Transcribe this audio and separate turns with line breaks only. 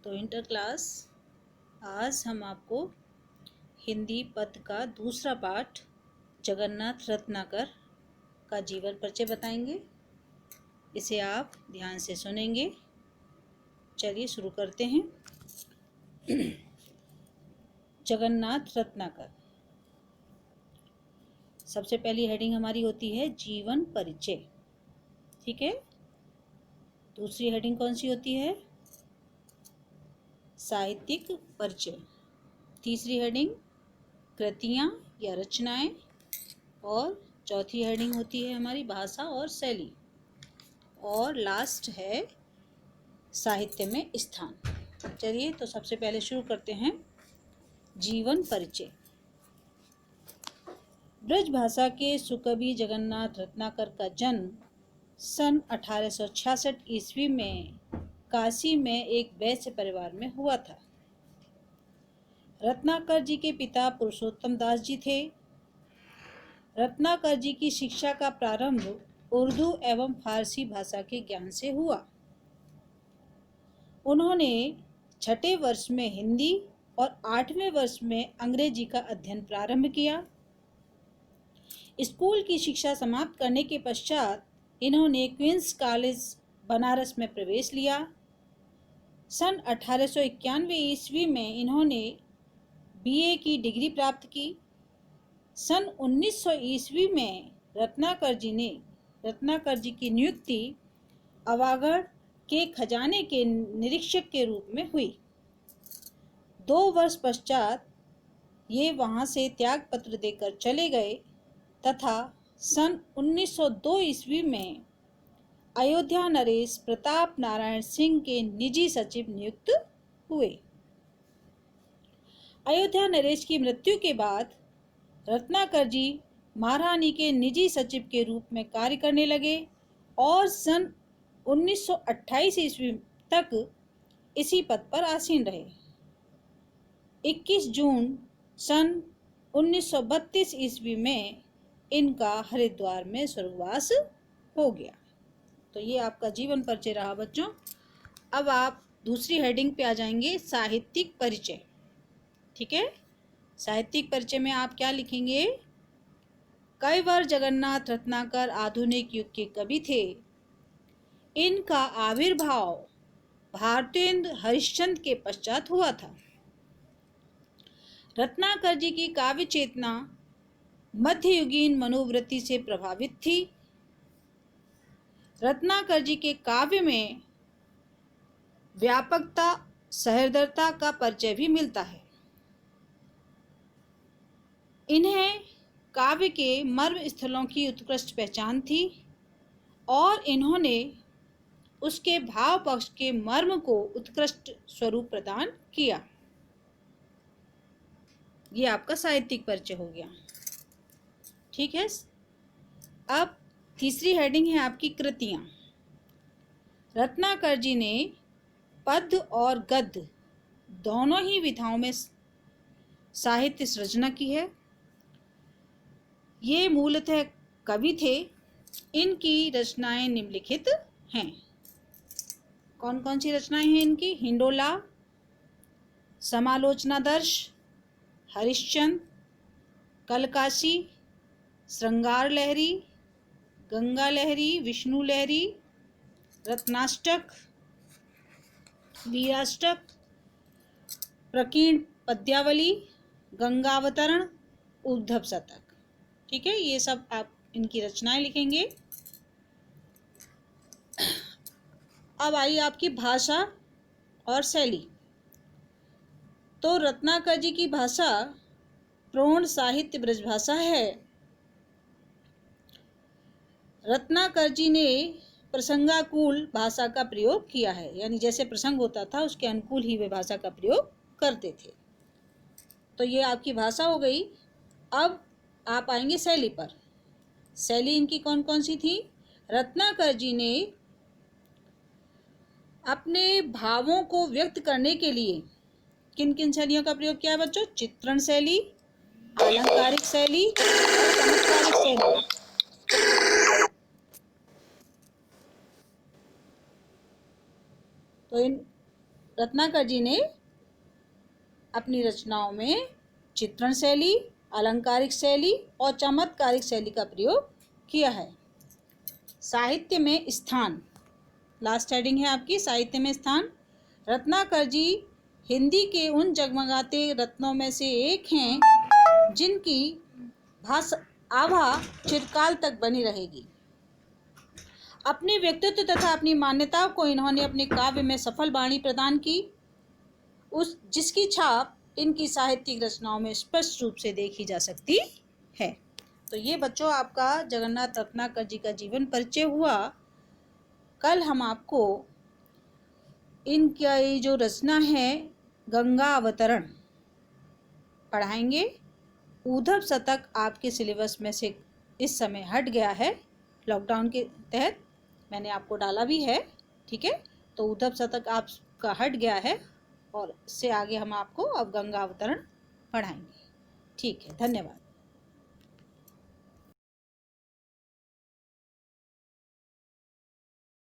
तो inter class, आज हम आपको हिंदी पद का दूसरा पाठ जगन्नाथ रत्नाकर का जीवन परिचय बताएंगे। इसे आप ध्यान से सुनेंगे। चलिए शुरू करते हैं। जगन्नाथ रत्नाकर। सबसे पहली हेडिंग हमारी होती है जीवन परिचय, ठीक है। दूसरी हेडिंग कौन सी होती है? साहित्यिक परिचय। तीसरी हेडिंग कृतियाँ या रचनाएं, और चौथी हेडिंग होती है हमारी भाषा और शैली, और लास्ट है साहित्य में स्थान। चलिए तो सबसे पहले शुरू करते हैं जीवन परिचय। ब्रज भाषा के सुकवि जगन्नाथ रत्नाकर का जन्म सन 1866 ईस्वी में काशी में एक वैश्य परिवार में हुआ था। रत्नाकर जी के पिता पुरुषोत्तम दास जी थे। रत्नाकर जी की शिक्षा का प्रारंभ उर्दू एवं फारसी भाषा के ज्ञान से हुआ। उन्होंने 6ठे वर्ष में हिंदी और 8वें वर्ष में अंग्रेजी का अध्ययन प्रारंभ किया। स्कूल की शिक्षा समाप्त करने के पश्चात इन्होंने क्वींस कॉलेज बनारस में प्रवेश लिया। सन 1891 ईस्वी में इन्होंने बीए की डिग्री प्राप्त की। सन 1900 ईस्वी में रत्नाकर जी की नियुक्ति आवागढ़ के खजाने के निरीक्षक के रूप में हुई। 2 वर्ष पश्चात ये वहां से त्याग पत्र देकर चले गए तथा सन 1902 ईस्वी में अयोध्या नरेश प्रताप नारायण सिंह के निजी सचिव नियुक्त हुए। अयोध्या नरेश की मृत्यु के बाद रत्नाकर जी महारानी के निजी सचिव के रूप में कार्य करने लगे और सन 1928 ईस्वी तक इसी पद पर आसीन रहे। 21 जून सन 1932 ईस्वी में इनका हरिद्वार में स्वर्गवास हो गया। तो ये आपका जीवन परिचय रहा बच्चों। अब आप दूसरी हेडिंग पे आ जाएंगे, साहित्यिक परिचय, ठीक है। साहित्यिक परिचय में आप क्या लिखेंगे? कविवर जगन्नाथ रत्नाकर आधुनिक युग के कवि थे। इनका आविर्भाव भारतेंदु हरिश्चंद्र के पश्चात हुआ था। रत्नाकर जी की काव्य चेतना मध्ययुगीन मनोवृत्ति से प्रभावित थी। रत्नाकर जी के काव्य में व्यापकता, सहृदयता का परिचय भी मिलता है। इन्हें काव्य के मर्म स्थलों की उत्कृष्ट पहचान थी और इन्होंने उसके भाव पक्ष के मर्म को उत्कृष्ट स्वरूप प्रदान किया। ये आपका साहित्यिक परिचय हो गया, ठीक है। अब तीसरी हेडिंग है आपकी कृतियां। रत्नाकर जी ने पद्य और गद्य दोनों ही विधाओं में साहित्य सृजना की है। ये मूलतः कवि थे। इनकी रचनाएं निम्नलिखित हैं। कौन कौन सी रचनाएं हैं इनकी? हिंडोला, समालोचनादर्श, हरिश्चंद्र, कलकाशी, श्रृंगार लहरी, गंगा लहरी, विष्णु लहरी, रत्नाष्टक, वीराष्टक, प्रकीर्ण पद्यावली, गंगावतरण, उद्धव शतक, ठीक है। ये सब आप इनकी रचनाएं लिखेंगे। अब आई आपकी भाषा और शैली। तो रत्नाकर जी की भाषा प्रौढ़ साहित्य ब्रजभाषा है। रत्नाकर जी ने प्रसंगाकुल भाषा का प्रयोग किया है, यानी जैसे प्रसंग होता था उसके अनुकूल ही वे भाषा का प्रयोग करते थे। तो ये आपकी भाषा हो गई। अब आप आएंगे शैली पर। शैली इनकी कौन कौन सी थी? रत्नाकर जी ने अपने भावों को व्यक्त करने के लिए किन किन शैलियों का प्रयोग किया है बच्चों? चित्रण शैली, अलंकारिक शैली और चमत्कारिक शैली। तो रत्नाकर जी ने अपनी रचनाओं में चित्रण शैली, अलंकारिक शैली और चमत्कारिक शैली का प्रयोग किया है। साहित्य में स्थान, लास्ट हेडिंग है आपकी साहित्य में स्थान। रत्नाकर जी हिंदी के उन जगमगाते रत्नों में से एक हैं जिनकी भाषा आभा चिरकाल तक बनी रहेगी। अपने व्यक्तित्व तथा अपनी मान्यताओं को इन्होंने अपने काव्य में सफल वाणी प्रदान की, उस जिसकी छाप इनकी साहित्यिक रचनाओं में स्पष्ट रूप से देखी जा सकती है। तो ये बच्चों आपका जगन्नाथ रत्नाकर जी का जीवन परिचय हुआ। कल हम आपको इनका ये जो रचना है गंगा अवतरण पढ़ाएंगे। ऊधव शतक आपके सिलेबस में से इस समय हट गया है, लॉकडाउन के तहत मैंने आपको डाला भी है, ठीक है। तो ऊधव शतक आपका हट गया है और इससे आगे हम आपको अब गंगा अवतरण पढ़ाएंगे। ठीक है, धन्यवाद।